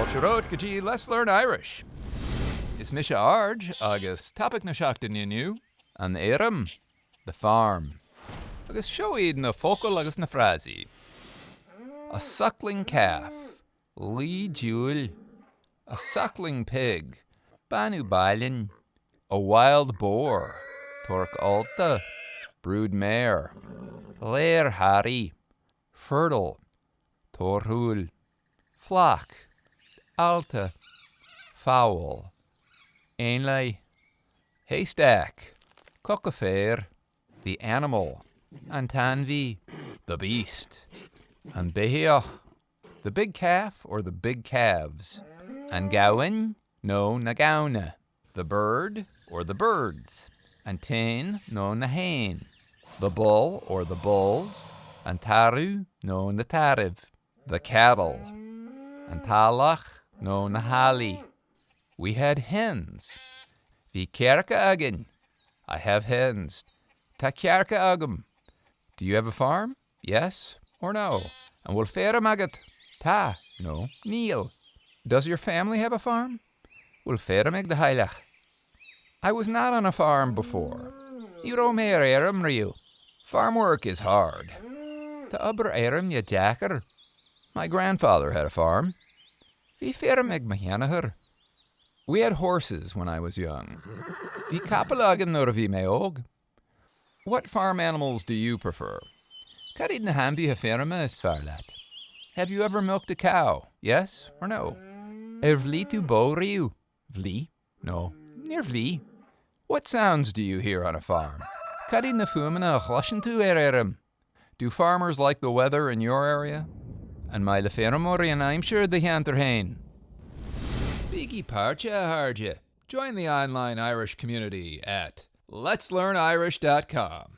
Shirot Gaji, let's learn Irish. Is Misha Arj, agus topic na seachtain inniu, an Fheirm, the farm. Agus show na Focail agus na Frásaí. A suckling calf, diúil. A suckling pig, balláin. A wild boar, Torc allta. Brood mare, Láir Harry. Fertile, Torthúil. Flock, allta. Fowl, Éanlaith. Haystack, Coca féir, the animal. And t-ainmhí, the beast. And beithíoch, the big calf or the big calves. And gamhain, no na gamhna, the bird or the birds. And t-éan, no na héin, the bull or the bulls. And tarbh, no na tairbh, the cattle. And t-eallach, no na heallaí. We had hens. Bhí cearca again. I have hens. Ta cearca agam. Do you have a farm? Yes or no? And will Fheirm agat? Ta, no, níl. Does your family have a farm? Will Fheirm ag the heallaich? I was not on a farm before. You mare Fheirm riu. Farm work is hard. Ta aber Fheirm ya jacker. My grandfather had a farm. Bhí Fheirm ag mahianahar. We had horses when I was young. Bhí capalagan nor bhí meog. What farm animals do you prefer? Cadid na hamhí ha Fheirm is fearlaat. Have you ever milked a cow? Yes or no? Vlí tú bóriú? Vlí? No. Near vlí. What sounds do you hear on a farm? Cadid na fuamana chlashin tú Fheirm? Do farmers like the weather in your area? And my le Fheirm and I'm sure the hantar héin. Biggie parcha harja. Join the online Irish community at letslearnirish.com.